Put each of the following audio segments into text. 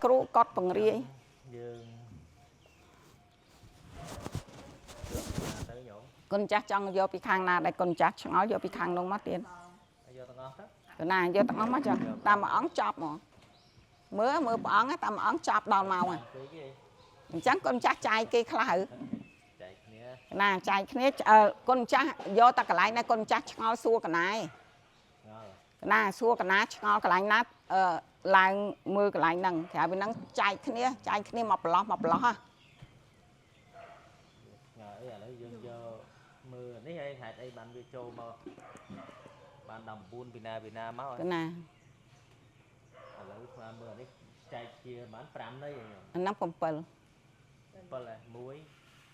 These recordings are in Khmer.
គ្រូគាត់បង្រៀនយើងកូនចាស់ចង់យកពីខាងណាដែលកូនចាស់ឆ្ងល់យកពីខាងនោះមកទៀតយកទាំងអស់ទៅកណាយកទាំងអស់មកចុះតាមមួយអង្គចប់មកមើលព្រះអង្គតាមមួយអង្គចប់ដល់ម៉ោងអញ្ចឹងកូនចាស់ចាយគេខ្លះចែកគ្នាណាចាយគ្នាកូនចាស់យកតែកន្លែងណាកូនចាស់ឆ្ងល់សួរកណាណាសួរកណាឆ្ងល់កន្លែងណាឡើងមើលកន្លែងហ្នឹងក្រៅពីហ្នឹងចែកគ្នាមកប្រឡោះហ៎អីឥឡូវយើងយកមើលនេះឯងហេតុអីបានវាចូលមកបាន19ពីណាមកកណាឥឡូវស្មានមើលនេះចែកជាបាន5នៃអាហ្នឹង7 7 1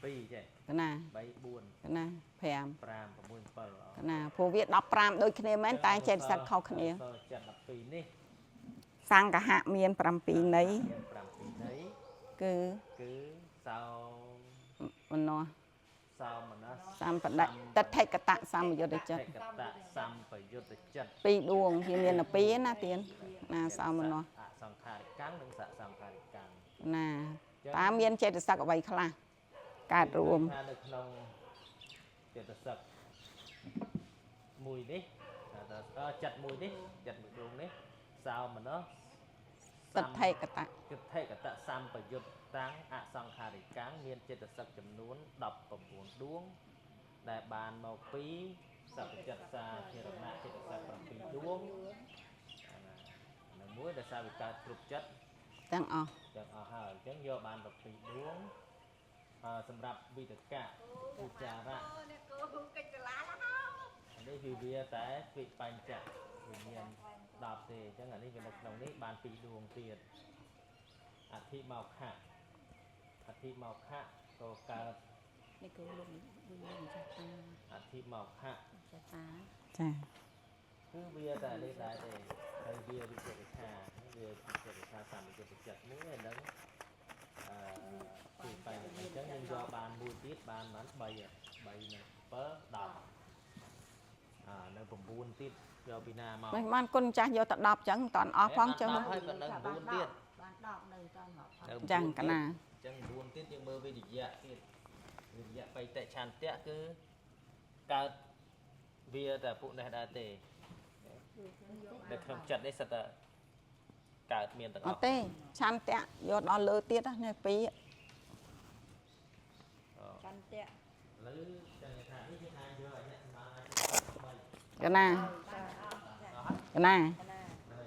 2ចេះកណា3 4កណា5 5 6 7កណាព្រោះវា15ដូចគ្នាមែនតែចេតសិកខុសគ្នាចិត្ត12នេះសង្ឃហៈមាន7ន័យ7ន័យគឺសោមនោសោមនស្សសម្បដិតដ្ឋិកតៈសម្បយុទ្ធចិត្តសម្បយុទ្ធចិត្តពីរដួងវាមានតែពីរណាទៀនណាសោមនស្សអសង្ខារិកាំងនិងសសង្ខារិកាំងណាតើមានចេតសិកអ្វីខ្លះកើតរួមថានៅក្នុងចេតសិកមួយនេះចិត្តមួយនេះចិត្តមួយដួងនេះសោមនស្សតដ្ឋិកតៈសម្បយុទ្ធតាំងអសង្ខារិកាំងមានចេតសិកចំនួន19ដួងដែលបានមកពីសព្វចិត្តសាធិរណៈចេតសិក7ដួងនៅមួយដែលសារវិកើតគ្រប់ចិត្តទាំងអស់ហើយអញ្ចឹងយកបាន12ដួងសម្រាប់វិតកៈឧចារៈនេះវាតែវិបញ្ចៈវាមាន10ទេអញ្ចឹងអានេះវានៅក្នុងនេះបាន2ដួងទៀតអធិមកខៈក៏កើតនេះគឺលោកចាស់តាអធិមកខៈចាស់តាចាគឺវាតែនេះដែរទេហើយវាវិជ្ជាវិខាវាវិជ្ជាវិខាសម្បយុទ្ធចិត្តមួយហើយនឹងពីបែបអញ្ចឹងយើងយកបានមួយទៀតបាន3នឹង7 10នៅ9ទៀតយកពីណាមកមិនបានគុណចាស់យកតែ10ចឹងតន់អស់ផងចឹងហើយក៏នៅ9ទៀតបាន10នៅតន់10ចឹងកណាចឹង9ទៀតយើងមើលវិរិយៈទៀតវិរិយៈបៃតឆន្ទៈគឺកើតវាតែពួកនេះដែរទេនៅក្នុងចិត្តនេះសិតតែកើតមានទាំងអស់អត់ទេឆន្ទៈយកដល់លើទៀតណាពីរឆន្ទៈលើចឹងថានេះគេថាយកឲ្យអ្នកសម្បានអាចកណាកណាអ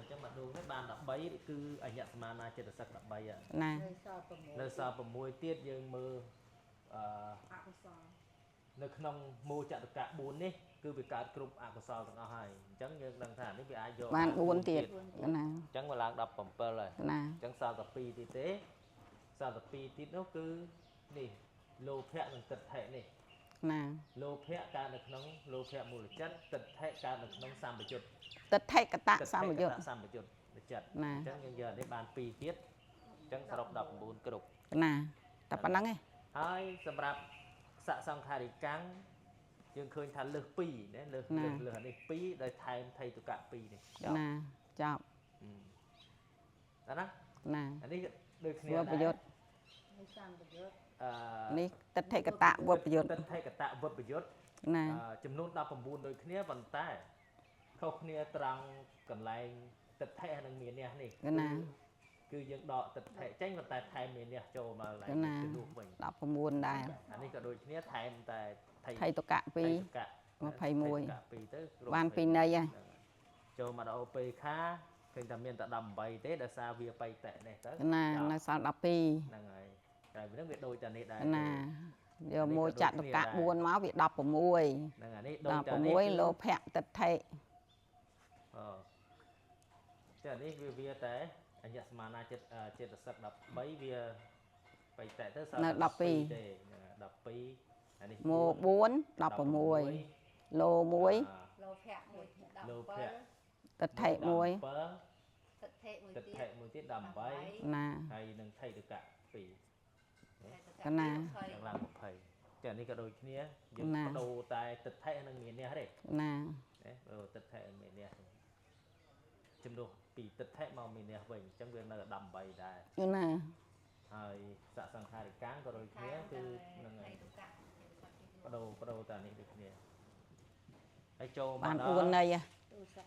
ញ្ចឹងមកដួងនេះបាន13គឺអញ្ញសមានាចិត្តសឹក13ណានៅសល់6ទៀតយើងមើលអកុសលនៅក្នុងមោចតកៈ4នេះគឺវាកើតគ្រប់អកុសលទាំងអស់ហើយអញ្ចឹងយើងដឹងថានេះវាអាចយកបាន4ទៀតណាអញ្ចឹងមកឡើង17ហើយណាអញ្ចឹងសល់តែ2ទៀតទេសល់តែ2ទៀតនោះគឺនេះលោភៈនិងទិដ្ឋិនេះណាលោភៈកើតនៅក្នុងលោភៈមូលចិត្តទិដ្ឋិកើតនៅក្នុងសម្បយុទ្ធទិដ្ឋិកតៈសម្បយុទ្ធចិត្តអញ្ចឹងយើងយកនេះបាន2ទៀតអញ្ចឹងសរុប19គ្រប់ណាតែប៉ុណ្្នឹងឯងហើយសម្រាប់សសង្ខារិកាំងយើងឃើញថាលើស2ណាលើសនេះ2ដោយថែមថៃតុកៈ2នេះណាចប់ណាអានេះដូចគ្នាដែរប្រយុទ្ធនេះសម្បយុទ្ធនេះទិដ្ឋិកតៈវប្រយុទ្ធទិដ្ឋិកតៈវប្រយុទ្ធណាចំនួន19ដូចគ្នាប៉ុន្តែខុសគ្នាត្រង់កន្លែងទិដ្ឋិនិងមានះនេះណាគឺយើងដកទិដ្ឋិចេញប៉ុន្តែថែមមានះចូលមកឡើងជំនួសវិញ19ដែរអានេះក៏ដូចគ្នាថែមតែថៃតុកៈ2 21ទៅបាន2ន័យហើយចូលមកដល់អូពេខាឃើញតែមានតែ18ទេដោយសារវាបៃតៈនេះទៅណានៅសល់12ហ្នឹងហើយតែវានឹងវាដូចតែនេះដែរណាយកមួយចតុកៈ4មកវា16ហ្នឹងអានេះដូចតែនេះ16លោភៈទិដ្ឋិចានេះវាតែអញ្ញសមានាចិត្តសឹក13វាបៃតៈទៅសល់នៅ12ទេ12អានេះមក4 16លោ1លោភៈមួយលោភៈទិដ្ឋិ1ទិដ្ឋិមួយទៀត18ណាហើយនឹងថៃតុកៈ2កណាឡើង20ចានេះក៏ដូចគ្នាយើងបដូរតែទិដ្ឋិនិងមានះទេណាទិដ្ឋិនិងមានះចំនួន ពីទឹកថេមកមាននេះវិញអញ្ចឹងវានៅ18ដែរ ណា ហើយសសង្ខារិកាំងក៏ដូចគ្នាគឺនឹងហើយបដូរតានេះដូចគ្នាហើយចូលមក បាន ដល់ 4ន័យ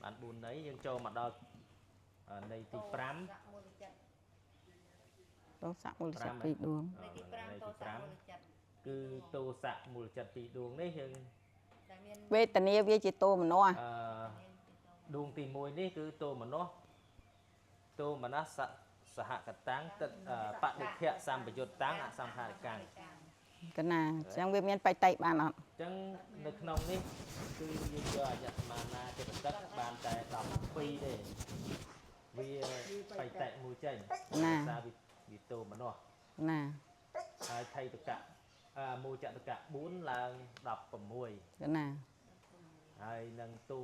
បាន4ន័យយើងចូលមកដល់ន័យទី5 ទោសៈមូលចិត្ត2ដួង ន័យទី5តោសៈមូលចិត្ត គឺទោសៈមូលចិត្ត2ដួងនេះយើង តែមាន វេទនាវាជាតោមនោះ ដួងទី1នេះគឺទោមនោទោមនស្សសហកតាំងទឹកបដិខៈសម្បយុត្តតាំងអសង្ខារិកាំង កណាអញ្ចឹងវាមានបៃតៃបានអត់ អញ្ចឹងនៅក្នុងនេះគឺយើងយកអញ្ញសមាណាចិត្តទឹកបានតែ12ទេវាបៃតៃមួយចេញសារវិទោមនោ ណា ហើយថៃតកៈមូចតកៈ4ឡើង16 កណា ហើយនឹងទូ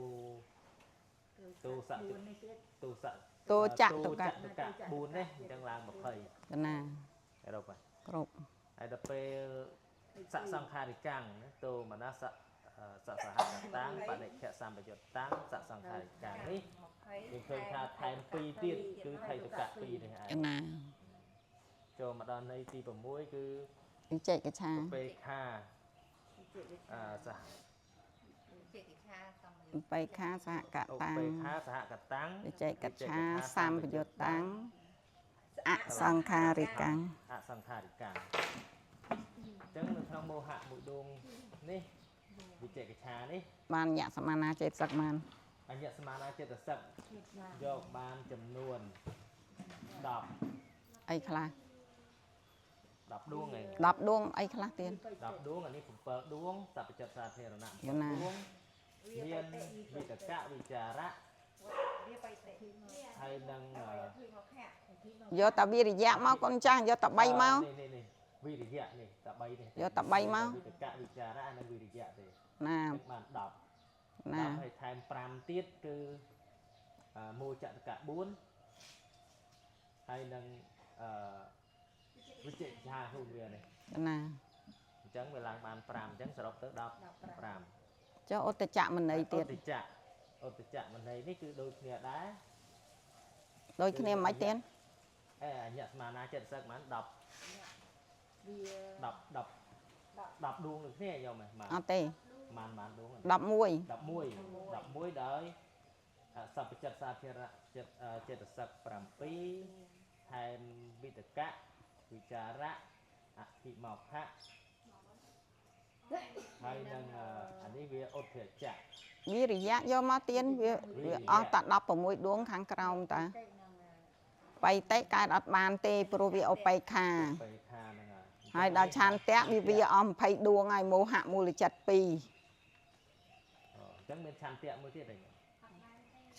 សៈទូសៈ តោចៈតកៈ តកៈ4នេះអញ្ចឹងឡើង20 កណា អឺរ៉ុបហើយ គ្រប់ ហើយដល់ពេលសសង្ខារិកាំងទោមនស្សសហកតាំងបដិខៈសម្បយុត្តតាំងសសង្ខារិកាំងនេះយើងឃើញថាថែម2ទៀតគឺថៃតកៈ2នេះឯ ក ង ណា ចូលមកដល់ន័យទី6គឺ វិចេកឆា ពេខាសហ ចេតិខាសម្បយុ បៃខាសហក ឧ តាំង បេខាសហកតាំង វិចេកឆាសម្បយុត្តតាំងអសង្ខារិកាំង អសង្ខារិកាំងអញ្ចឹងនៅក្នុងមោហៈមួយដួងនេះវិចេកឆានេះ បានញសមាណាចេតសឹកបាន អញ្ញសមាណាចិត្តសឹកយកបានចំនួន10 អីខ្លះ 10ដួងឯង 10ដួងអីខ្លះទៀត 10ដួងអានេះ7ដួងសព្វចិត្តសាធារណៈ យល់ណា 7ដួងមានវិតកៈវិចារៈ វាបៃតេ ហើយនឹង យកតាវិរិយៈមកកូនចាស់យកតា3មក នេះវិរិយៈនេះតា3នេះ យកតា3មក វិតកៈវិចារៈនិងវិរិយៈទេ ណា បាន10 ណា 10ហើយថែម5ទៀតគឺមូលចតកៈ4ហើយនឹងវិចេកឆាហូវានេះ ណា អញ្ចឹងវាឡើងបាន5អញ្ចឹងសរុបទៅ15 ចុះឧត្តចមន័យទៀត ឧត្តចមន័យនេះគឺដូចគ្នាដែរ ដូចគ្នាមិនទៀត អញ្ញសមាណាចិត្តសឹកបាន10 វា 10ដួងដូចគ្នាយកមក អត់ទេ បានដួង 11 11ដោយសព្វចិត្តសាធារណៈចិត្តសឹក7ថែមវិតកៈវិចារៈអធិមោខៈហើយនឹងអានេះវាឧទ្ធចៈ វិរិយៈយកមកទៀតវាអស់តែ16ដួងខាងក្រោមតាបៃតេកើតអត់បានទេព្រោះវាឧបេខា បេខាហ្នឹងហើយ ហើយដល់ឆានតៈវាអស់20ដួងហើយមោហៈមូលចិត្ត2 អញ្ចឹងមានឆន្ទៈមួយទៀតអី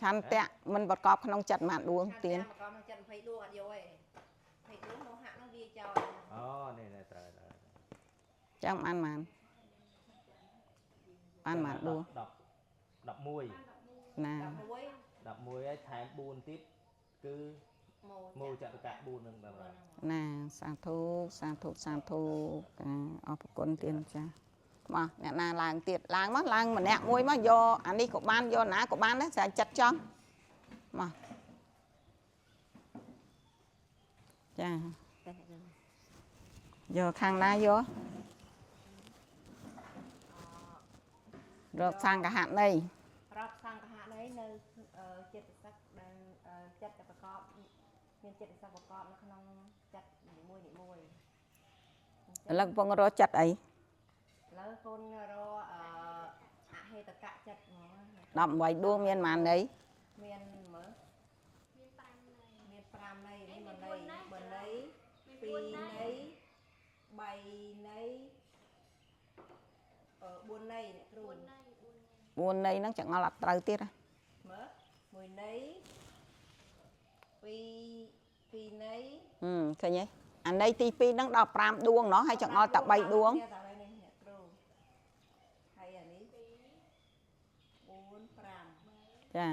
ឆានតៈមិនប្រកបក្នុងចិត្តមួយដួងទៀត មកកំចិត្ត20ដួងអត់យកទេ20ដួងមោហៈនោះវាចោល អូនេះត្រូវ ចឹងបានដួង 11 ណា 11ហើយថែម4ទៀតគឺមូលចតកៈ4នឹងដល់ហើយ ណាសាធុសាធុសាធុអរគុណទៀតចាមកអ្នកណាឡើងទៀតឡើងមកឡើងម្នាក់មួយមកយកអានេះក៏បានយកណាក៏បានដែរស្រាចិត្តចង់មកចាយកខាងណាយករកសង្កហៈនៃ រាប់សង្កហៈនេះនៅចិត្តសឹកដែលចិត្តប្រកបមានចិត្តសឹកប្រកបនៅក្នុងចិត្តនីមួយ ឥឡូវកំពុងរកចិត្តអី ឥឡូវកូនរអហេតកៈចិត្តហ្មង 18ដួងមានប៉ុន្មានន័យ មានមើលមាន5ន័យនេះ1ន័យ2ន័យ3ន័យ4ន័យអ្នកគ្រូ 4ន័យហ្នឹងចង្អល់អត់ត្រូវទៀត មើល1ន័យ2ន័យ ឃើញទេអាន័យទី2ហ្នឹង15ដួងเนาะហើយចង្អល់តែ3ដួង អ្នកគ្រូហើយអានេះ4 5 ចា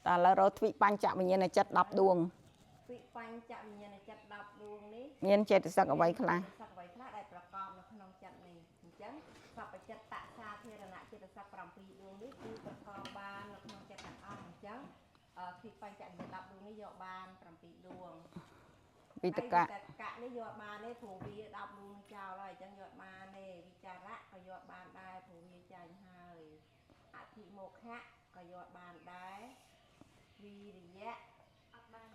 តើឥឡូវរកទ្វិបញ្ចវិញ្ញាណចិត្ត10ដួង វិបញ្ចវិញ្ញាណចិត្ត10ដួងនេះ មានចេតសិកអ្វីខ្លះ សក្តិខ្លះដែលប្រកបនៅក្នុងចិត្តនេះអញ្ចឹងសព្វចិត្តតសាធារណៈចិត្តសក្តិ7ដួងនេះគឺប្រកបបាននៅក្នុងចិត្តទាំងអស់អញ្ចឹង ពីបញ្ចៈ10ដួងនេះយកបាន7ដួង វិតកៈ កៈនេះយកបានទេព្រោះវា10ដួងចោលហើយអញ្ចឹងយកបានទេវិចារៈក៏យកបានដែរព្រោះវាចាញ់ហើយអធិមោខៈក៏យកបានដែរវិរិយៈ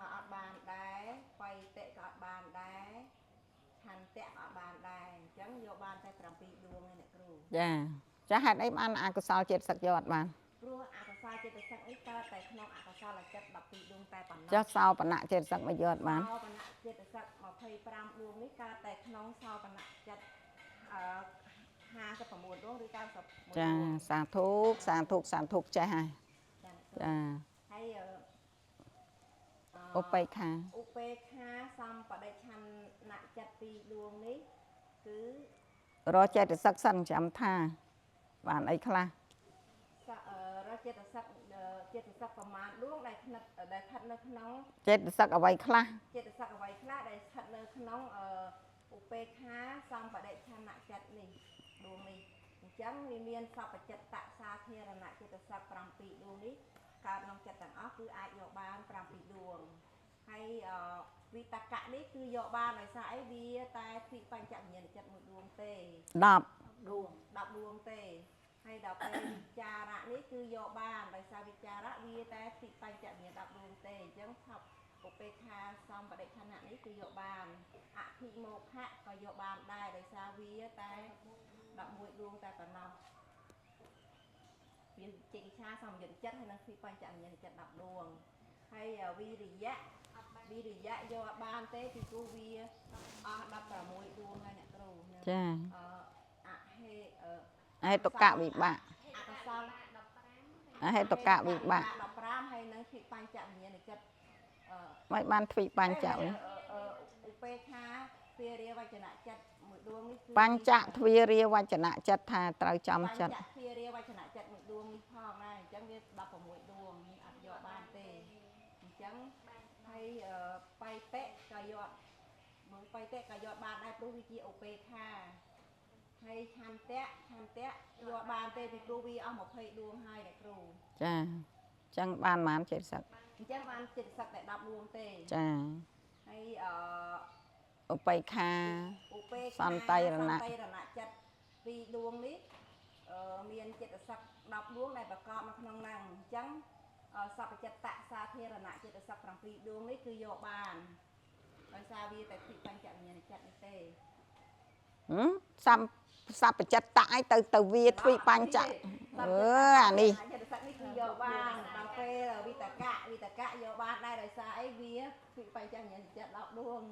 ក៏អត់បានដែរបៃតិក៏អត់បានដែរឆន្ទៈក៏អត់បានដែរអញ្ចឹងយកបានតែ7ដួងឯអ្នកគ្រូ ចាចាហេតុអីបានអកុសលចិត្តសឹកយកអត់បាន ព្រោះអកុសលចេតសិកនេះកើតតែក្នុងអកុសលចិត្ត12ដួងតែប៉ុណ្ណោះ ចុះសោបណៈចិត្តសឹកមកយកអត់បាន សោបណៈចេតសិក25ដួងនេះកើតតែក្នុងសោបណៈចិត្ត59ដួងឬ91 ចាសាធុសាធុសាធុចេះហើយចា ហើយឧបេក្ខា ឧបេក្ខាសម្បដិឆន្ទចិត្ត2ដួងនេះគឺ រកចិត្តសឹកសិនចាំថាបានអីខ្លះ រកចេតសិកប្រមាណដួងដែលស្ថិតនៅក្នុង ចិត្តសឹកអ្វីខ្លះ ចេតសិកអ្វីខ្លះដែលស្ថិតនៅក្នុងឧបេក្ខាសម្បដិឆន្ទចិត្តនេះដួងនេះអញ្ចឹងវាមានសពចិត្តតសាធារណៈចេតសិក7ដួងនេះកើតក្នុងចិត្តទាំងអស់គឺអាចយកបាន7ដួងហើយវិតកៈនេះគឺយកបានដោយសារអីវាតែពីបញ្ចវិញ្ញាណចិត្តមួយដួងទេ 10 ដួង10ដួងទេហើយដល់ពេលវិចារៈនេះគឺយកបានដោយសារវិចារៈវាតែពីបញ្ចវិញ្ញាណ10ដួងទេអញ្ចឹងថប់ឧបេក្ខាសម្បដិឆន្ទៈនេះគឺយកបានអធិមោខៈក៏យកបានដែរដោយសារវាតែ11ដួងតែប៉ុណ្ណោះវាចេញឆាសម្យុទ្ធចិត្តហើយនឹងពីបញ្ចវិញ្ញាណចិត្ត10ដួងហើយវិរិយៈយកបានទេពីព្រោះវាអស់16ដួងហើយអ្នកគ្រូ ចា អហេ អហេតុកៈវិបាក អកុសល អហេតុកៈវិបាក 15ហើយនឹងពីបញ្ចវិញ្ញាណចិត្ត មិនបានទ្វីបញ្ចៈវិញ ឧបេក្ខាពារាវចនៈចិត្តមួយដួងនេះគឺ បញ្ចៈទ្វារាវចនៈចិត្តថាត្រូវចំចិត្ត បញ្ចពារាវចនៈចិត្តមួយដួងនេះផងដែរអញ្ចឹងវា16ដួងអត់យកបានទេអញ្ចឹងហើយបៃតិក៏យកមើលបៃតិក៏យកបានដែរព្រោះវាជាឧបេក្ខាហើយឆន្ទៈយកបានទេពីព្រោះវាអស់20ដួងហើយអ្នកគ្រូ ចាអញ្ចឹងបានបានចិត្តសឹក អញ្ចឹងបានចិត្តសឹកតែ10ដួងទេ ចា ហើយឧបេក្ខា ឧបេក្ខា សន្តិរណៈ ចិត្ត2ដួងនេះមានចិត្តសឹក10ដួងដែលប្រកបនៅក្នុងហ្នឹងអញ្ចឹងសពចិត្តតសាធារណៈចិត្តសឹក7ដួងនេះគឺយកបានដោយសារវាតែពីបញ្ចវិញ្ញាណចិត្តនេះទេ សពចិត្តតអីទៅវាទ្វីបញ្ចៈអានេះ ចិត្តសឹកនេះគឺយកបានដល់ពេលវិតកៈយកបានដែរដោយសារអីវាពីបញ្ចវិញ្ញាណចិត្ត10ដួង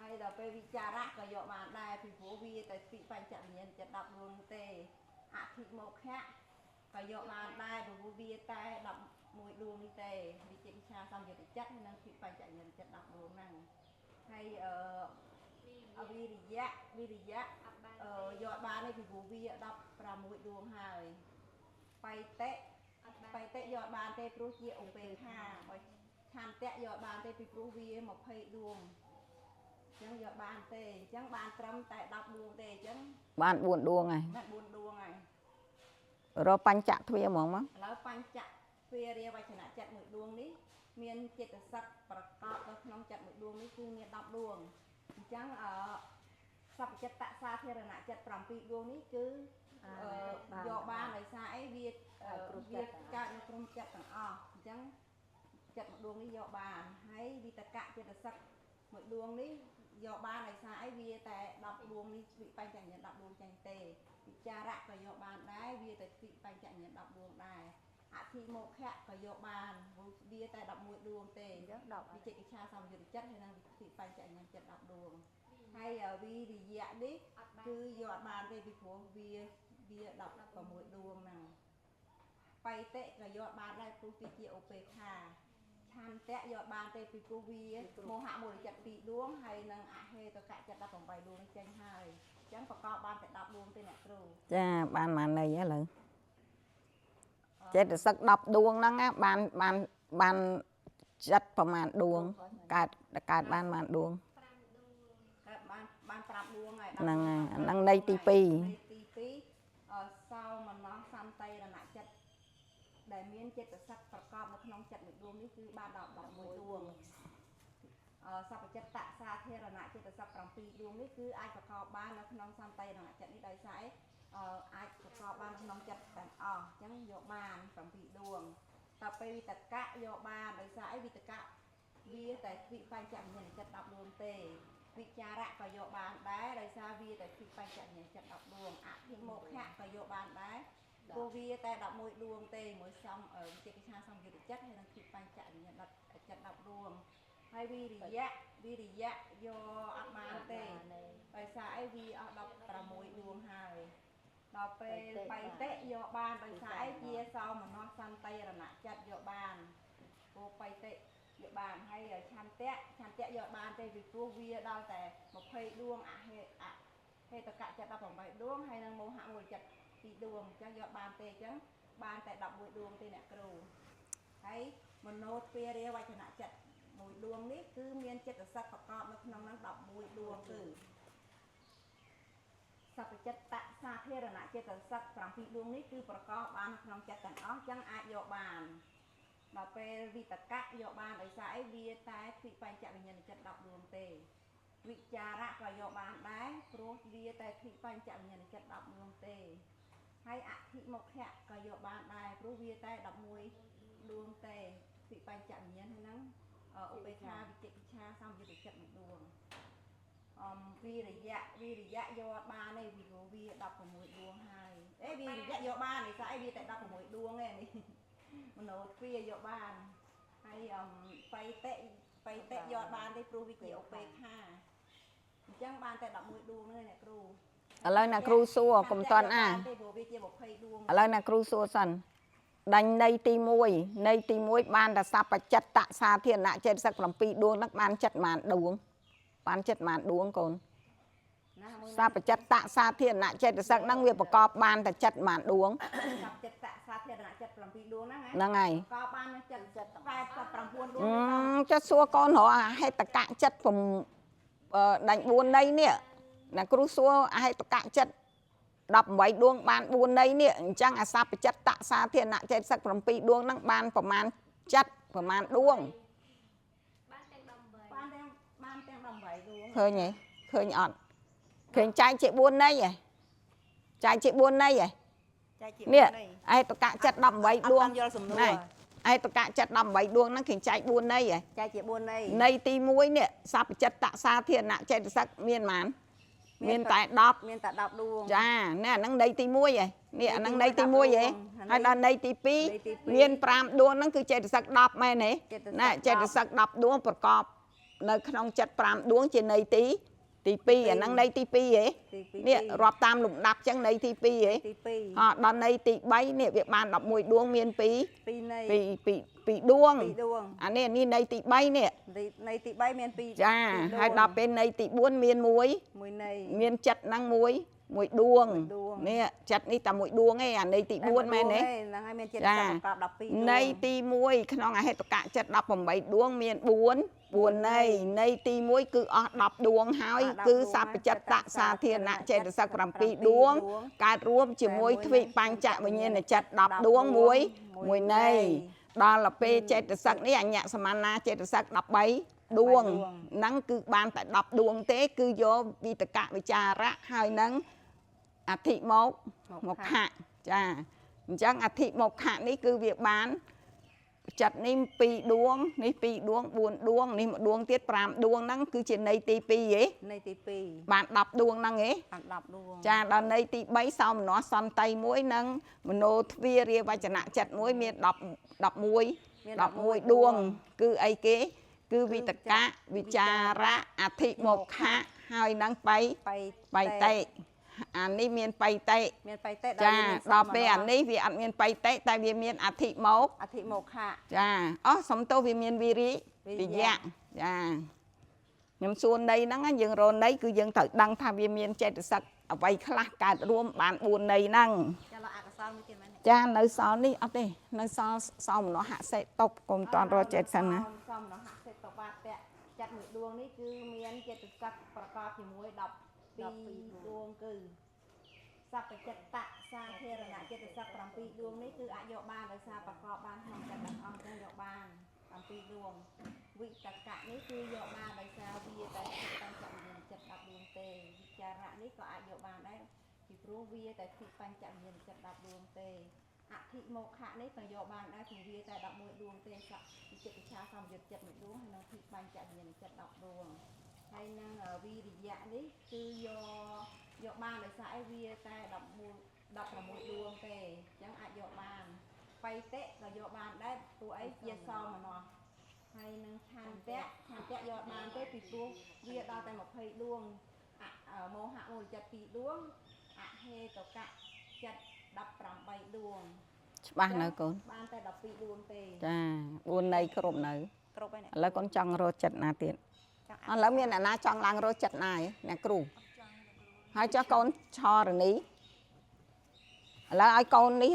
ហើយដល់ពេលវិចារៈក៏យកបានដែរពីព្រោះវាតែពីបញ្ចវិញ្ញាណចិត្ត10ដួងទេអធិមោខៈក៏យកបានដែរព្រោះវាតែ11ដួងនេះទេវិចិច្ឆាសម្យុទ្ធចិត្តហើយនឹងពីបញ្ចវិញ្ញាណចិត្ត10ដួងហ្នឹងហើយវិរិយៈយកបានទេពីព្រោះវា16ដួងហើយបៃតិយកបានទេព្រោះជាឧបេក្ខាហើយឆន្ទៈយកបានទេពីព្រោះវា20ដួងអញ្ចឹងយកបានទេអញ្ចឹងបានត្រឹមតែ10ដួងទេអញ្ចឹង បាន4ដួងហើយ បាន4ដួងហើយ រកបញ្ចៈទ្វាហ្មងមក ឥឡូវបញ្ចៈពារាវចនៈចិត្តមួយដួងនេះមានចិត្តសឹកប្រកបនៅក្នុងចិត្តមួយដួងនេះគឺមាន10ដួងអញ្ចឹងសពចិត្តតសាធារណៈចិត្ត7ដួងនេះគឺយកបានដោយសារអីវាកើតនៅក្នុងចិត្តទាំងអស់អញ្ចឹងចិត្តមួយដួងនេះយកបានហើយវិតកៈចិត្តសឹកមួយដួងនេះយកបានដោយសារអីវាតែ10ដួងនេះវិបញ្ចវិញ្ញាណ10ដួងចឹងទេវិចារៈក៏យកបានដែរវាតែវិបញ្ចវិញ្ញាណ10ដួងដែរអធិមោខៈក៏យកបានវាតែ11ដួងទេអញ្ចឹង10វិចិកិច្ឆាសម្យុទ្ធចិត្តហើយនឹងវិបញ្ចវិញ្ញាណចិត្ត10ដួងហើយវិរិយៈនេះគឺយកបានទេពីព្រោះវា16ដួងហ្នឹងបៃតិក៏យកបានដែរព្រោះវាជាឧបេក្ខាឆន្ទៈយកបានទេពីព្រោះវាមោហៈមូលចិត្ត2ដួងហើយនឹងអហេតុកៈចិត្ត18ដួងនេះចេញហើយអញ្ចឹងប្រកបបានតែ10ដួងទេអ្នកគ្រូ ចាបានមកនៃឥឡូវចិត្តសឹក10ដួងហ្នឹងបានចិត្តប្រមាណដួងកើតបានប៉ុន្មានដួង កើតបាន5ដួងហើយ ហ្នឹងហើយអាហ្នឹងនៃទី2 នៃទី2សោមនស្សសន្តិរណៈចិត្ត ដែលមានចិត្តស័ក្តិប្រកបនៅក្នុងចិត្តមួយដួងនេះគឺបានដល់11ដួងសព្វចិត្តសាធារណៈចិត្តស័ក្តិ7ដួងនេះគឺអាចប្រកបបាននៅក្នុងសន្តិរណចិត្តនេះដោយសារអាចប្រកបបានក្នុងចិត្តទាំងអស់អញ្ចឹងយកបាន7ដួងតទៅវិតកៈយកបានដោយសារវិតកៈវាតែទ្វិបញ្ចវិញ្ញាណចិត្ត10ដួងទេវិចារៈក៏យកបានដែរដោយសារវាតែទ្វិបញ្ចវិញ្ញាណចិត្ត10ដួងអភិមោខៈក៏យកបានដែរព្រោះវាតែ11ដួងទេមួយសំវិចេកិច្ឆាសំយុទ្ធចិត្តហើយនឹងទ្វិបញ្ចវិញ្ញាណចិត្ត10ដួងហើយវិរិយៈយកអត់បានទេដោយសារអីវាអស់16ដួងហើយដល់ពេលបៃតិយកបានដោយសារអីជាសោមនស្សសន្តិរណចិត្តយកបានព្រោះបៃតិយកបានហើយឆន្ទៈយកបានទេពីព្រោះវាដល់តែ20ដួងអហេតុកៈចិត្ត18ដួងហើយនឹងមោហៈមូលចិត្ត2ដួងអញ្ចឹងយកបានទេអញ្ចឹងបានតែ11ដួងទេអ្នកគ្រូហើយមโนទ្វារាវចនៈចិត្តមួយដួងនេះគឺមានចិត្តស័ក្តិប្រកបនៅក្នុងហ្នឹង11ដួងគឺសព្វចិត្តសាធារណៈចិត្តស័ក្តិ7ដួងនេះគឺប្រកបបានក្នុងចិត្តទាំងអស់អញ្ចឹងអាចយកបានដល់ពេលវិតកៈយកបានដោយសារអីវាតែទ្វិបញ្ចវិញ្ញាណចិត្ត10ដួងទេវិចារៈក៏យកបានដែរព្រោះវាតែទ្វិបញ្ចវិញ្ញាណចិត្ត10ដួងទេហើយអធិមុខៈក៏យកបានដែរព្រោះវាតែ11ដួងទេទ្វិបញ្ចវិញ្ញាណហ្នឹងឧបេក្ខាវិចិកិច្ឆាសំយុទ្ធចិត្តមួយដួងវិរិយៈយកបានទេវា16ដួងហើយវិរិយៈយកបានដោយសារអីវាតែ16ដួងឯនេះមโนទ្វាយកបានហើយបៃតិយកបានទេព្រោះវាជាឧបេក្ខាអញ្ចឹងបានតែ11ដួងនេះអ្នកគ្រូឥឡូវអ្នកគ្រូសួរកុំតន់ទេព្រោះវាជា20ដួងឥឡូវអ្នកគ្រូសួរសិនដាញ់នៃទី1បានតែសព្វចិត្តសាធារណៈចិត្តសឹក7ដួងហ្នឹងបានចិត្តប៉ុន្មានដួងបានចិត្តប៉ុន្មានដួងកូនសព្វចិត្តសាធារណៈចិត្តសឹកហ្នឹងវាប្រកបបានតែចិត្តប៉ុន្មានដួងសព្វចិត្តសាធារណៈចិត្ត7ដួងហ្នឹងហើយប្រកបបានចិត្ត89ដួងចិត្តសួរកូនរកអហេតុកៈចិត្តដាញ់4នៃនេះអ្នកគ្រូសួរអហេតុកៈចិត្ត18ដួងបាន4នៃនេះអញ្ចឹងអសព្វចិត្តសាធារណៈចិត្តសឹក7ដួងហ្នឹងបានប្រមាណចិត្តប្រមាណដួងបានទាំង18ដួងឃើញទេឃើញអត់ឃើញចែកជា4នៃហ៎ចែកជា4នៃហ៎នេះអហេតុកៈចិត្ត18ដួងនេះអហេតុកៈចិត្ត18ដួងហ្នឹងគេចែក4នៃហ៎ចែកជា4នៃនៃទី1នេះសព្វចិត្តសាធារណៈចិត្តសឹកមានប៉ុន្មានមានតែ10ដួងចានេះអាហ្នឹងនៃទី1ហ៎នេះអាហ្នឹងនៃទី1ហ៎ហើយដល់នៃទី2មាន5ដួងហ្នឹងគឺចេតសិក10មែនទេណាចេតសិក10ដួងប្រកបនៅក្នុងចិត្ត5ដួងជានៃទី2អាហ្នឹងនៃទី2ហ៎នេះរាប់តាមលំដាប់ចឹងនៃទី2ហ៎ដល់នៃទី3នេះវាបាន11ដួងមាន2នៃ2ដួងអានេះនៃទី3នេះនៃទី3មាន2ចាហើយដល់ពេលនៃទី4មាន1នៃមានចិត្តហ្នឹង1ដួងនេះចិត្តនេះតែ1ដួងឯងអានៃទី4មែនទេហ្នឹងហើយមានចិត្តប្រកប12នៃទី1ក្នុងអហេតុកៈចិត្ត18ដួងមាន4នៃទី1គឺអស់10ដួងហើយគឺសព្វចិត្តសាធារណៈចេតសិក7ដួងកើតរួមជាមួយទ្វិបញ្ចវិញ្ញាណចិត្ត10ដួងមួយនៃដល់ពេលចេតសិកនេះអញ្ញសមាណាចេតសិក13ដួងហ្នឹងគឺបានតែ10ដួងទេគឺយកវិតកៈវិចារៈហើយនឹងអធិមុខៈចាអញ្ចឹងអធិមុខៈនេះគឺវាបានចិត្តនេះ2ដួងនេះ2ដួង4ដួងនេះ1ដួងទៀត5ដួងហ្នឹងគឺជានៃទី2ហ៎នៃទី2បាន10ដួងហ្នឹងហ៎បាន10ដួងចាដល់នៃទី3សោមនស្សសន្តិ1និងមโนទ្វារាវចនៈចិត្ត1មាន11ដួងគឺអីគេគឺវិតកៈវិចារៈអធិមុខៈហើយនឹងបៃតិអានេះមានបៃតិចាដល់ពេលអានេះវាអត់មានបៃតិតែវាមានអធិមុខៈចាសំទោសវាមានវិរិយៈចាខ្ញុំសួរន័យហ្នឹងយើងរកន័យគឺយើងត្រូវដឹងថាវាមានចេតសិកអ្វីខ្លះកើតរួមបាន4ន័យហ្នឹងចាលោកអកុសលមួយទៀតមែនចានៅសល់នេះអត់ទេនៅសល់សោមនស្សសេតុបកុំតន់រកចេតសិនណាសោមនស្សសេតុបាតៈចិត្តមួយដួងនេះគឺមានចេតសិកប្រកបជាមួយ12ដួងគឺស សព្វចិត្តតសាធារណចិត្តស័ក7ដួងនេះគឺអាចយកបានដោយសារប្រកបបានក្នុងចិត្តទាំងអស់ចឹងយកបាន7ដួងវិតកៈនេះគឺយកបានដោយសារវាតែបញ្ចវិញ្ញាណចិត្ត10ដួងទេវិចារៈនេះក៏អាចយកបានដែរពីព្រោះវាតែពីបញ្ចវិញ្ញាណចិត្ត10ដួងទេអធិមោខៈនេះក៏យកបានដែរពីវាតែ11ដួងទេសៈវិចិកិច្ឆាសម្យុទ្ធចិត្ត1ដួងហើយនឹងពីបញ្ចវិញ្ញាណចិត្ត10ដួងហើយនឹងវិរិយៈនេះគឺយកបានដោយសារអីវាតែ16ដួងទេអញ្ចឹងអាចយកបានបៃតិក៏យកបានដែរព្រោះអីជាសមណោះហើយនឹងឆន្ទៈយកបានទេពីព្រោះវាដល់តែ20ដួងមោហៈមូលចិត្ត2ដួងអហេតុកៈចិត្ត18ដួងច្បាស់នៅកូនបានតែ12ដួងទេចា4នៃគ្រប់នៅគ្រប់ហើយឥឡូវកូនចង់រកចិត្តណាទៀតឥឡូវមានអ្នកណាចង់ឡើងរកចិត្តណាឯអ្នកគ្រូហើយចុះកូនឆរនីឥឡូវឲ្យកូននេះ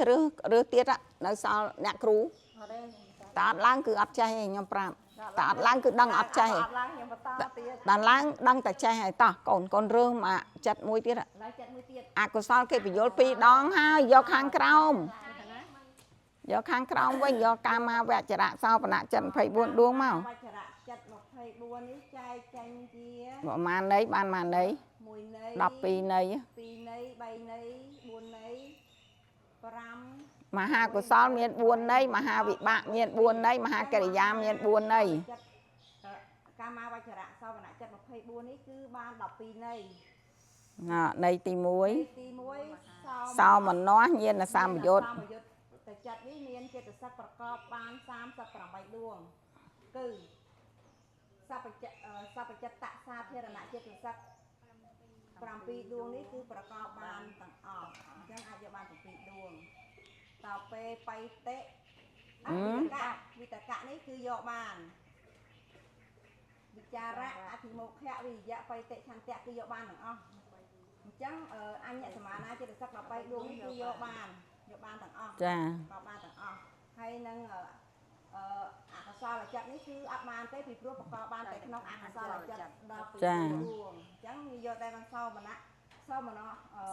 ឬទៀតនៅសល់អ្នកគ្រូតើអត់ឡើងគឺអត់ចេះទេខ្ញុំប្រាប់តើអត់ឡើងគឺដឹងអត់ចេះទេអត់ឡើងខ្ញុំបន្តទៀតដល់ឡើងដឹងតែចេះហើយតោះកូនរើសមកចិត្តមួយទៀតឡើងចិត្តមួយទៀតអកុសលគេបញ្យល់2ដងហើយយកខាងក្រោមយកខាងក្រោមវិញយកកាមាវចរៈសោបនៈចិត្ត24ដួងមកវចរៈចិត្ត24នេះចែកចេញជាប្រមាណន័យបានប៉ុន្មានន័យ1ន័យ12ន័យ2ន័យ3ន័យ4ន័យ5មហាកុសលមាន4ន័យមហាវិបាកមាន4ន័យមហាកិរិយាមាន4ន័យកាមាវចរៈសោបនៈចិត្ត24នេះគឺបាន12ន័យន័យទី1សោមនស្សញាណសម្បយុទ្ធតែចិត្តនេះមានចេតសិកប្រកបបាន38ដួងគឺសព្វចិត្តតសាធារណចេតសិក7ដួងនេះគឺប្រកបបានទាំងអស់អញ្ចឹងអាចយកបាន7ដួងតពេលបៃតេវិតកៈនេះគឺយកបានវិចារៈអធិមោខៈវិរិយៈបៃតេឆន្ទៈគឺយកបានទាំងអស់អញ្ចឹងអញ្ញសមាណាចេតសិក13ដួងនេះគឺយកបានទាំងអស់ចាក៏បានទាំងអស់ហើយនឹងអកុសលចិត្តនេះគឺអត់បានទេពីព្រោះប្រកបបានតែក្នុងអកុសលចិត្តដល់ពីដួងអញ្ចឹងយកតែក្នុងសោមនៈ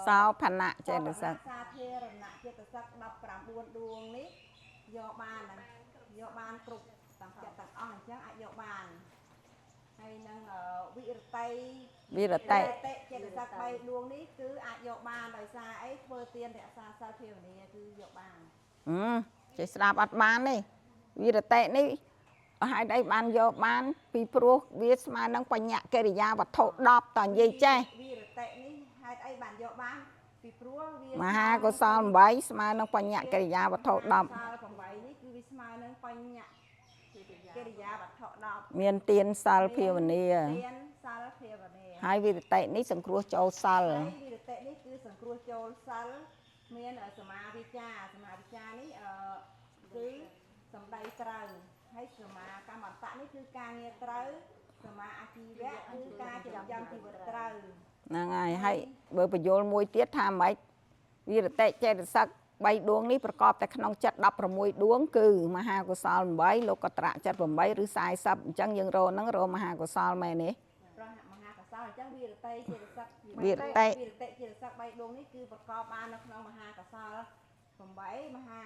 សោផនៈចេតសិកសាធារណចេតសិក19ដួងនេះយកបានគ្រប់ទាំងចិត្តទាំងអស់អញ្ចឹងអាចយកបានហើយនឹងវិរតិចេតសិក3ដួងនេះគឺអាចយកបានដោយសារអីធ្វើទានរក្សាសិលភាវនាគឺយកបានចេះស្ដាប់អត់បានទេវិរតិនេះហេតុអីបានយកបានពីព្រោះវាស្មើនឹងបញ្ញកិរិយាវត្ថុ10តនិយាយចេះវិរតិនេះហេតុអីបានយកបានពីព្រោះវាមហាកុសល8ស្មើនឹងបញ្ញកិរិយាវត្ថុ108នេះគឺវាស្មើនឹងបញ្ញកិរិយាវត្ថុ10មានទានសិលភាវនាទានសិលភាវនាហើយវិរតិនេះសង្គ្រោះចូលសិលហើយវិរតិនេះគឺសង្គ្រោះចូលសិលមានសមាវិជ្ជានេះគឺសំដីត្រូវហើយសមាកម្មន្តៈនេះគឺការងារត្រូវសមាអាជីវៈគឺការចិញ្ចឹមជីវិតត្រូវហ្នឹងហើយបើបញ្យលមួយទៀតថាម៉េចវិរតិចេតសិក3ដួងនេះប្រកបតែក្នុងចិត្ត16ដួងគឺមហាកុសល8លោកត្រៈចិត្ត8ឬ40អញ្ចឹងយើងរមហាកុសលមែនទេមហាកុសលអញ្ចឹងវិរតិចេតសិកវិរតិចេតសិក3ដួងនេះគឺប្រកបបាននៅក្នុងមហាកុសល8មហា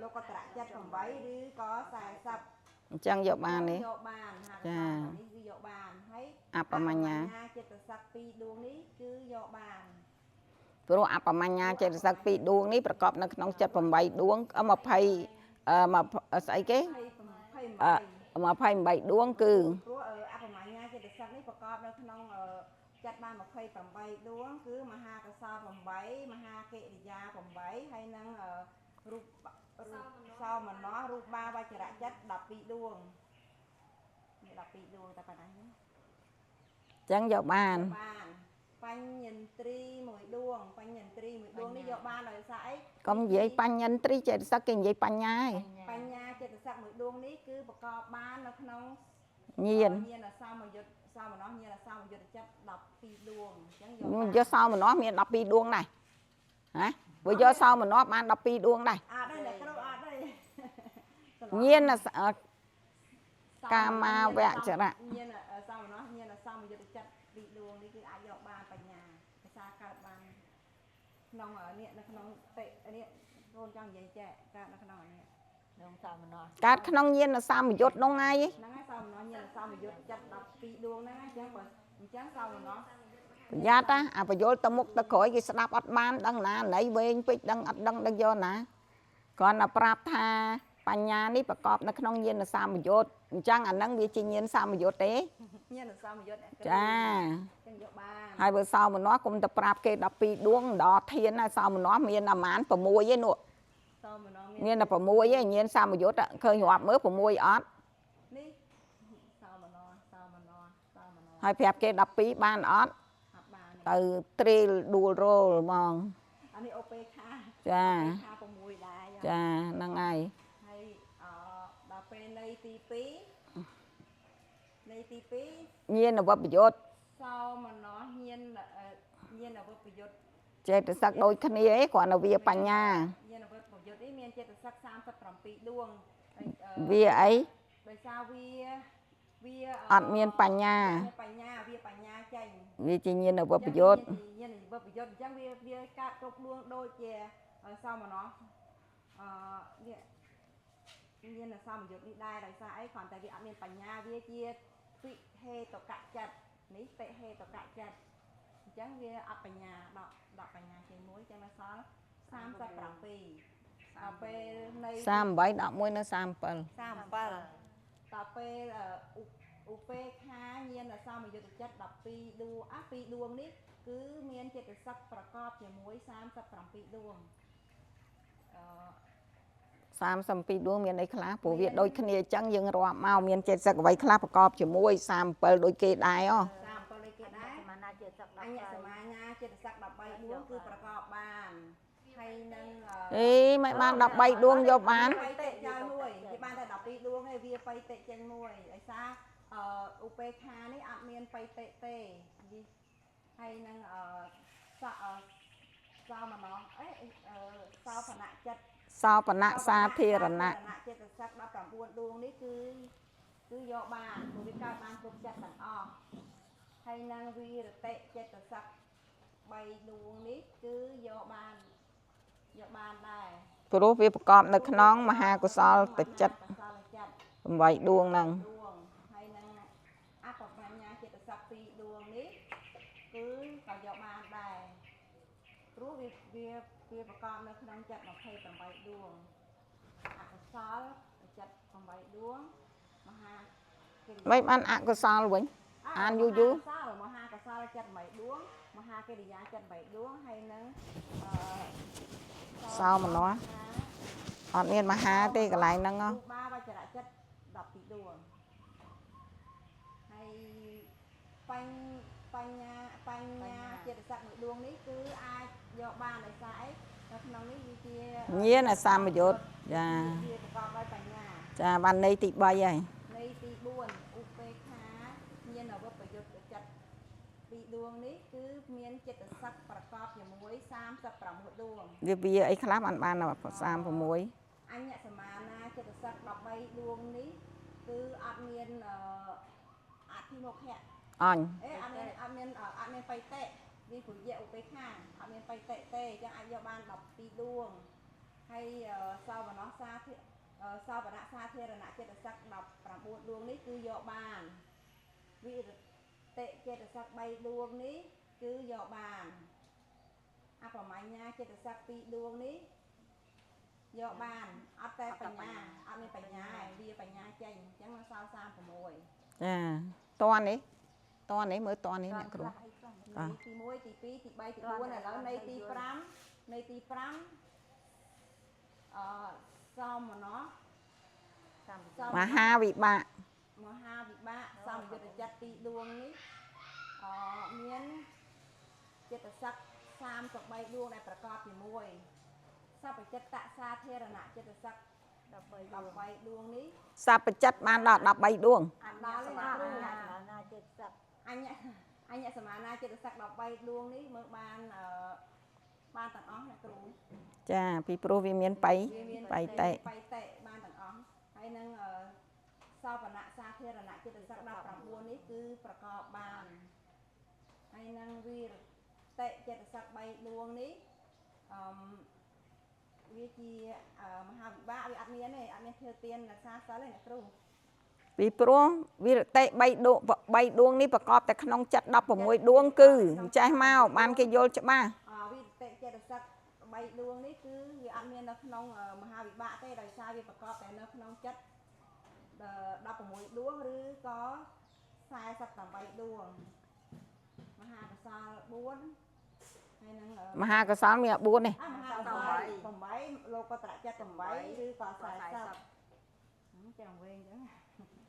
លោកត្រៈចិត្ត8ឬក៏40អញ្ចឹងយកបានទេយកបានចានេះគឺយកបានហើយអបមញ្ញាចិត្តសិក2ដួងនេះគឺយកបានព្រោះអបមញ្ញាចេតសិក2ដួងនេះប្រកបនៅក្នុងចិត្ត8ដួង20ស្អីគេ28ដួងគឺព្រោះអបមញ្ញាចេតសិកនេះប្រកបនៅក្នុងចិត្តបាន28ដួងគឺមហាកុសល8មហាកិរិយា8ហើយនឹងរូបសោមនស្សរូបបាវចរៈចិត្ត12ដួងមាន12ដួងតែប៉ុណ្ណាហ្នឹងចឹងយកបានបញ្ញន្ទ្រី1ដួងនេះយកបានដោយសារអីកុំនិយាយបញ្ញន្ទ្រីចេតសិកគេនិយាយបញ្ញាឯងបញ្ញាចេតសិក1ដួងនេះគឺប្រកបបាននៅក្នុងញាណសោមយុទ្ធសោមនស្សញាណសោមយុទ្ធចិត្ត12ដួងអញ្ចឹងយកសោមនស្សមាន12ដួងដែរហ៎បើយកសោមនស្សបាន12ដួងដែរអត់ទេអ្នកគ្រូអត់ទេញាណកាមាវចរៈញាណសោមនស្សញាណសោមយុទ្ធចិត្ត2ដួងនេះគឺអាចយកបានបញ្ញាភាសាកើតបាន ក្នុងនេះនៅក្នុងតិនេះកូនចង់និយាយចែកកើតនៅក្នុងនេះ ក្នុងសាមណោះ កើតក្នុងញាណសាមយុទ្ធនោះហើយ ហ្នឹងហើយសោមនស្សញាណសាមយុទ្ធចិត្ត12ដួងហ្នឹងអញ្ចឹងបើអញ្ចឹងសោមនស្ស ប្រយ័ត្នណាអាបញ្យលទៅមុខទៅក្រោយគេស្ដាប់អត់បានដឹងណាណៃវែងពេកដឹងអត់ដឹងយកណាគ្រាន់តែប្រាប់ថាបញ្ញានេះប្រកបនៅក្នុងញាណសាមយុទ្ធអញ្ចឹងអាហ្នឹងវាជាញាណសាមយុទ្ធទេ ញាណសាមយុទ្ធ ចា អញ្ចឹងយកបាន ហើយបើសោមនស្សគុំទៅប្រាប់គេ12ដួងដល់ធានណាសោមនស្សមានអាម៉ាន6ឯនោះ សោមនស្ស មានតែ6ឯញាណសាមយុទ្ធឃើញរាប់មើល6អត់ នេះសោមនស្សសោមនស្សសោមនស្ស ហើយប្រាប់គេ12បានអត់ អត់បាន ទៅត្រៀលដួលរលហ្មង អានេះអូពេខា ចា ខា6ដែរ ចាហ្នឹងហើយ ហើយដល់ពេលនៃទី2នៃទី2 ញាណអវបយុទ្ធ សោមនស្សញាណអវបយុទ្ធ ចេតសឹកដូចគ្នាឯងគ្រាន់តែវាបញ្ញា ញាណអវបយុទ្ធនេះមានចេតសិក37ដួង វាអី ដោយសារវា អត់មានបញ្ញា បញ្ញាវាបញ្ញាចេញ វាជាញាណអវបយុទ្ធ ញាណអវបយុទ្ធអញ្ចឹងវាកើតគ្រប់ដួងដូចជាសោមនស្សនេះញាណសោមយុទ្ធនេះដែរដោយសារអីគ្រាន់តែវាអត់មានបញ្ញាវាជាវិហេតុកៈចិត្តនេះតិហេតុកៈចិត្តអញ្ចឹងវាអត់បញ្ញាដកបញ្ញាចេញមួយចឹងនៅសល់37ដល់ពេលនៃ 38 11នៅ37 37ដល់ពេលឧបេខាញាណសោមយុទ្ធចិត្ត12ដួង2ដួងនេះគឺមានចិត្តសឹកប្រកបជាមួយ37ដួង32ដួងមានអីខ្លះព្រោះវាដូចគ្នាអញ្ចឹងយើងរាប់មកមានចេតសឹកអ្វីខ្លះប្រកបជាមួយ37ដូចគេដែរហ៎ 37ដូចគេដែរ សមាណាជាសឹក អញ្ញសមាញាចិត្តសឹក13ដួងគឺប្រកបបានហើយនឹង អេមិនបាន13ដួងយកបាន បៃតិចោលមួយគេបានតែ12ដួងឯងវាបៃតិចចេញមួយដោយសារឧបេខានេះអត់មានបៃតិទេហើយនឹងសោមនស្សសោបនៈចិត្ត សោបណៈសាធារណៈ ចិត្តសឹក19ដួងនេះគឺយកបានព្រោះវាកើតបានគ្រប់ចិត្តទាំងអស់ហើយនឹងវីរតិចិត្តសឹក3ដួងនេះគឺយកបានដែរ ព្រោះវាប្រកបនៅក្នុងមហាកុសលតចិត្ត កុសលចិត្ត 8ដួងហ្នឹង ដួងហើយនឹងអបបញ្ញាចិត្តសឹក2ដួងនេះគឺក៏យកបានដែរព្រោះវាប្រកបនៅក្នុងចិត្ត28ដួងអកុសលចិត្ត8ដួងមហា មិនបានអកុសលវិញអានយូរយូរ មហាកុសលចិត្ត8ដួងមហាកិរិយាចិត្ត8ដួងហើយនឹង សោមនស្សអត់មានមហាទេកន្លែងហ្នឹងហ៎ ឧបាវចរៈចិត្ត12ដួងហើយបញ្ញាចិត្តសឹកមួយដួងនេះគឺអាចយកបានដោយសារអីនៅក្នុងនេះវាជា ញាណសាមយុទ្ធចា វាប្រកបដោយបញ្ញា ចាបានន័យទី3ហើយ នៃទី4ឧបេខាញាណអវបយុទ្ធចិត្ត2ដួងនេះគឺមានចិត្តសឹកប្រកបជាមួយ36ដួង វាអីខ្លះបាន36 អញ្ញសមាណាចិត្តសឹក13ដួងនេះគឺអត់មានអធិមុខៈ អញ អត់មានបៃតិវាព្រោះយៈឧបេខាអត់មានបៃតិទេអញ្ចឹងអាចយកបាន12ដួងហើយសោបនស្សសោបណៈសាធារណៈចិត្តសឹក19ដួងនេះគឺយកបានវិរតិចិត្តសឹក3ដួងនេះគឺយកបានអបមញ្ញាចិត្តសឹក2ដួងនេះយកបានអត់តែបញ្ញាអត់មានបញ្ញាវាបញ្ញាចេញអញ្ចឹងនៅសល់36 ចាតនេះមើលតនេះអ្នកគ្រូ ទី1ទី2ទី3ទី4ឥឡូវនៃទី5នៃទី5សោមនស្ស មហាវិបាក មហាវិបាកសំយុទ្ធចិត្ត2ដួងនេះមានចិត្តសឹក33ដួងដែលប្រកបជាមួយសព្វចិត្តសាធារណៈចិត្តសឹក13ដួងនេះ សព្វចិត្តបានដល់13ដួង អត់ដល់ទេណាគ្រូ សមាណាជាសឹក អញ្ញសមាណាចិត្តសឹក13ដួងនេះមើលបានទាំងអស់ណាគ្រូ ចាពីព្រោះវាមានបៃតិ បៃតិបានទាំងអស់ហើយនឹងសោបណៈសាធារណៈចិត្តសឹក19នេះគឺប្រកបបានហើយនឹងវីរតិចិត្តសឹក3ដួងនេះ វាជាមហាវិបាកវាអត់មានទេអត់មានធ្វើទានរក្សាសិលទេអ្នកគ្រូ ពីព្រោះវិរតិ3ដួងនេះប្រកបតែក្នុងចិត្ត16ដួងគឺចេះមកបានគេយល់ច្បាស់ វិតិចេតសិក3ដួងនេះគឺវាអត់មាននៅក្នុងមហាវិបាកទេដោយសារវាប្រកបតែនៅក្នុងចិត្ត16ដួងឬក៏48ដួងមហាកុសល4ហើយនឹង មហាកុសលមាន4នេះ មហាកុសល8លោកតរចិត្ត8ឬក៏40ចាំវិញចឹង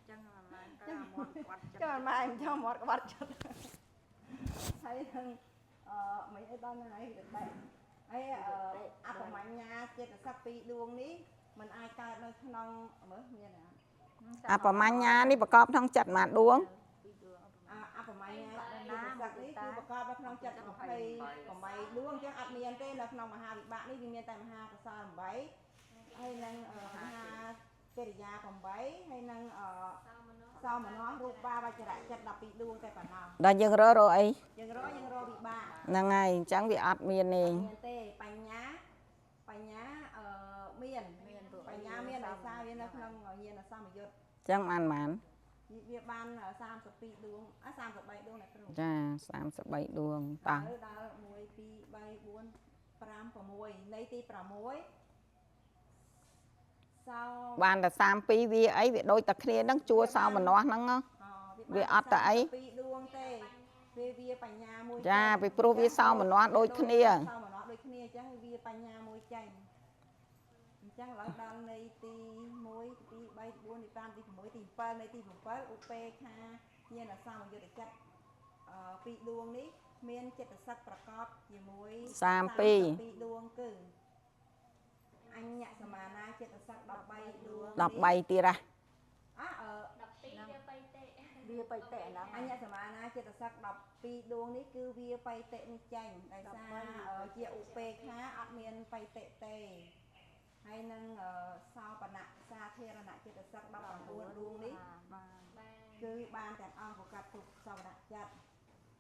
ចឹងមកទៅមាត់គាត់ចិត្ត ចាំម៉ែចាំមាត់ក្បាត់ចិត្តហើយនឹងមិនអីដល់ណាអីតែហើយអបមញ្ញាចិត្តស័ក2ដួងនេះมันអាចកើតនៅក្នុងមើលមាន អបមញ្ញានេះប្រកបក្នុងចិត្តមួយដួង អបមញ្ញាចិត្តស័កនេះគឺប្រកបនៅក្នុងចិត្ត28ដួងចឹងអត់មានទេនៅក្នុងមហាវិបាកនេះវាមានតែមហាកុសល8ហើយនឹងមហាកិរិយា8ហើយនឹងសោមនស្សរូបបាវចរៈចិត្ត12ដួងតែប៉ុណ្ណោះ ដល់យើងរកអី យើងរវិបាក ហ្នឹងហើយអញ្ចឹងវាអត់មានទេ មានទេបញ្ញាមានបញ្ញាមានដោយសារវានៅក្នុងញាណសម្បយុទ្ធ អញ្ចឹងបាន វាបាន32ដួង33ដួងអ្នកគ្រូ ចា33ដួងតោះ ដល់1 2 3 4 5 6នៃទី6សោ បានតែ32វាអីវាដូចតែគ្នាហ្នឹងជួសោមនស្សហ្នឹងវាអត់តែអី 2ដួងទេវាបញ្ញាមួយ ចាពីព្រោះវាសោមនស្សដូចគ្នា សោមនស្សដូចគ្នាអញ្ចឹងវាបញ្ញាមួយចេញអញ្ចឹងឥឡូវដល់នៃទី1ទី2 3 4ទី5ទី6ទី7នៃទី7ឧបេខាញាណសម្បយុទ្ធចិត្ត2ដួងនេះមានចិត្តសឹកប្រកបជាមួយ32ដួងគឺអញ្ញសមាណាចិត្តសឹក13ដួង 13ទៀតហ៎ វាបៃតេហ្នឹង អញ្ញសមាណាចិត្តសឹក12ដួងនេះគឺវាបៃតេនេះចេញដោយសារជាឧបេខាអត់មានបៃតេទេហើយនឹងសោបណៈសាធារណៈចិត្តសឹក19ដួងនេះគឺបានទាំងអង្គប្រកាសទុកសោបណៈចិត្ត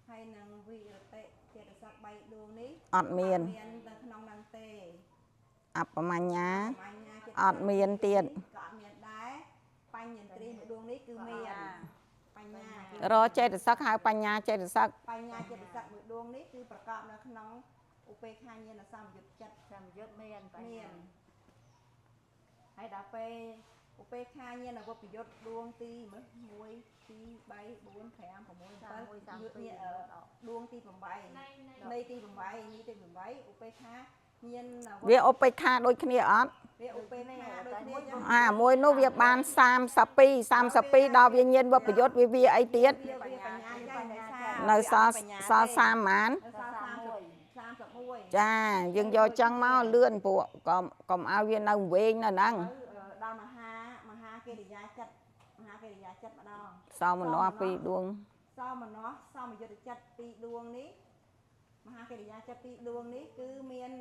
ហើយនឹងវិរតិចិត្តសឹក3ដួងនេះ អត់មាន នៅក្នុងហ្នឹងទេ អបមញ្ញាអត់មានទៀត ក៏អត់មានដែរបញ្ញន្ត្រីមួយដួងនេះគឺមានបញ្ញា រចេតសិកហៅបញ្ញាចេតសិក បញ្ញាចិត្តសឹកមួយដួងនេះគឺប្រកបនៅក្នុងឧបេខាញាណសម្បយុទ្ធចិត្ត សម្យុទ្ធមានប មា ញ្ញា នហើយដល់ពេលឧបេខាញាណវពយុទ្ធដួងទី1 2 3 4 5 6 7ដួងទី8នៃទី8នេះទី8ឧបេខាញាណ វាឧបេក្ខាដូចគ្នាអត់ វាឧបេខាដូចគ្នាចឹង អាមួយនោះវាបាន32ដល់វាញៀនវពយុទ្ធវាអីទៀត វាបញ្ញាចេញដោយសារ នៅសល់30ម៉ាន 31 ចាយើងយកចឹងមកលឿនពួកកុំឲ្យវានៅវែងនៅហ្នឹង ដល់មហាកិរិយាចិត្តម្ដង សោមនស្ស2ដួង សោមនស្សសមយុទ្ធចិត្ត2ដួងនេះមហាកិរិយាចិត្ត2ដួងនេះគឺមាន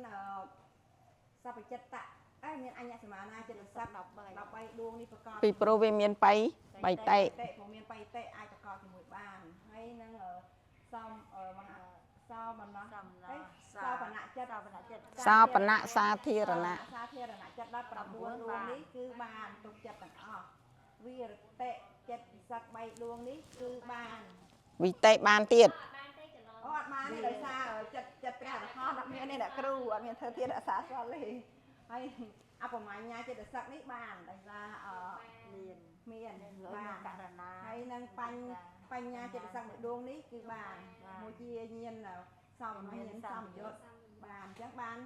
សព្វចិត្តៈមានអញ្ញសមាណាចិត្តសឹក13ដួងនេះប្រកប ពីព្រោះវាមានបៃតេ ព្រោះមានបៃតេអាចប្រកបជាមួយបានហើយនឹងសមនស្សសោបណៈចិត្ត សោបណៈសាធារណៈ ចិត្តដល់9ដួងនេះគឺបានទុកចិត្តទាំងអស់វិរតិចិត្តសឹក3ដួងនេះគឺបាន វិតេបានទៀត អត់បានទេដោយសារចិត្តព្រះអរហន្តអត់មានទេអ្នកគ្រូអត់មានធ្វើទៀតរក្សាសល់ទេហើយអបមញ្ញាចិត្តសឹកនេះបានដោយសារមានបានករណាហើយនឹងបញ្ញាចិត្តសឹកមួយដួងនេះគឺបានមួយជាញាណសមញាណសម្បយុទ្ធបានអញ្ចឹងបាន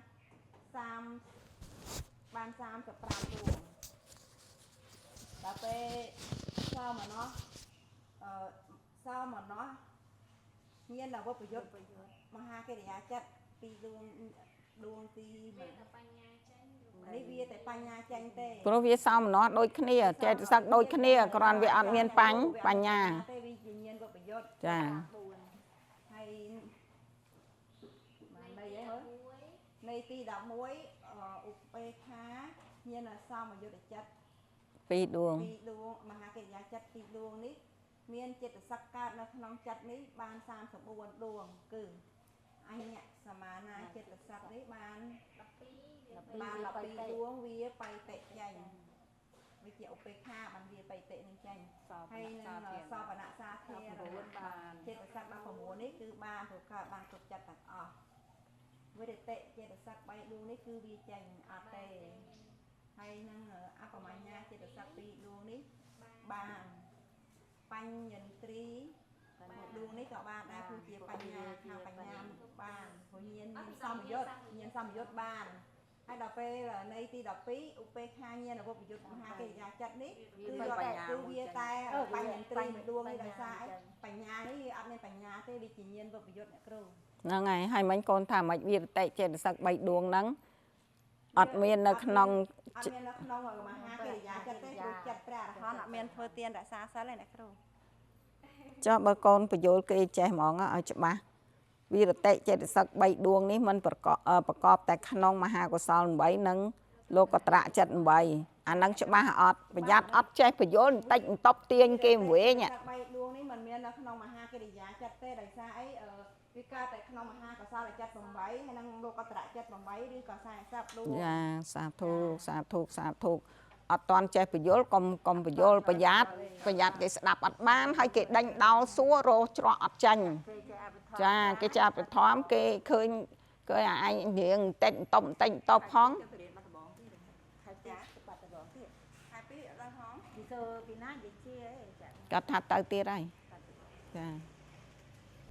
35ដួងដល់ពេលសោមនស្សញាណវពយុទ្ធមហាកិរិយាចិត្តពីដួងទីនេះវាតែបញ្ញាចេញទេ ព្រោះវាសោមនស្សដូចគ្នាចេតសិកដូចគ្នាគ្រាន់វាអត់មានបញ្ញា ទេវិញ្ញាណវពយុទ្ធ ចា ហើយនៃអីមើលនៃទី11ឧបេខាញាណសមយុទ្ធចិត្ត 2ដួង 2ដួងមហាកិរិយាចិត្ត2ដួងនេះមានចិត្តសឹកកើតនៅក្នុងចិត្តនេះបាន34ដួងគឺអ អញអ្នកសមាណាចិត្តស័ព្ទនេះបាន12 12 ដួងវាបៃតិចេញវាជាឧបេក្ខាបានវាបៃតិនឹងចេញហើយនឹងសពនសាធារណៈបានចិត្តស័ព្ទ16នេះគឺបានប្រកបបានគ្រប់ចិត្តទាំងអស់វិរិតិចិត្តស័ព្ទ3ដួងនេះគឺវាចេញអត់ទេហើយនឹងអបមញ្ញាចិត្តស័ព្ទ2ដួងនេះបានបញ្ញន្ទ្រីដួងនេះក៏បានដែរគឺជាបញ្ញាខាងបញ្ញាបានព្រោះញាណសម្បយុទ្ធបានហើយដល់ពេលនៃទី12ឧបេក្ខាញាណវពយុទ្ធមហាកិរិយាចិត្តនេះគឺវាតែបញ្ញន្ទ្រីមួយដួងនេះដោយសារបញ្ញានេះវាអត់មានបញ្ញាទេវាជាញាណវពយុទ្ធអ្នកគ្រូ ហ្នឹងហើយមិញកូនថាមិនវិរតិចេតសិក3ដួងហ្នឹងអត់មាននៅក្នុង អត់មាននៅក្នុងមហាកិរិយាចិត្តទេព្រោះចិត្តព្រះអរហន្តអត់មានធ្វើទានរក្សាសិលទេអ្នកគ្រូ ចុះបើកូនបញ្យល់គេចេះហ្មងឲ្យច្បាស់វិរតិចេតសិក3ដួងនេះมันប្រកបតែក្នុងមហាកុសល8និងលោកត្រៈចិត្ត8អាហ្នឹងច្បាស់អត់ប្រយ័ត្នអត់ចេះបញ្យល់បន្តិចបន្ទប់ទាញគេវិញ 3ដួងនេះมันមាននៅក្នុងមហាកិរិយាចិត្តទេដោយសារអីវាកើតតែក្នុងមហាកុសលចិត្ត8ហើយនឹងលោកត្រៈចិត្ត8ឬក៏40ដួងចាសាធុសាធុអត់តន់ចេះបញ្យល់កុំបញ្យល់ប្រយ័ត្នគេស្ដាប់អត់បានហើយគេដេញដោលសួររោច្រកអត់ចាញ់ចាគេជាអភិធម្មគេឃើញគេអាឯងរៀងបន្តិចបន្ទប់ផង ខែចាបាត់ដងទៀតខែ2អត់ដឹងហង ពីទៅពីណានិយាយជាអីចា គាត់ថាទៅទៀតហើយចា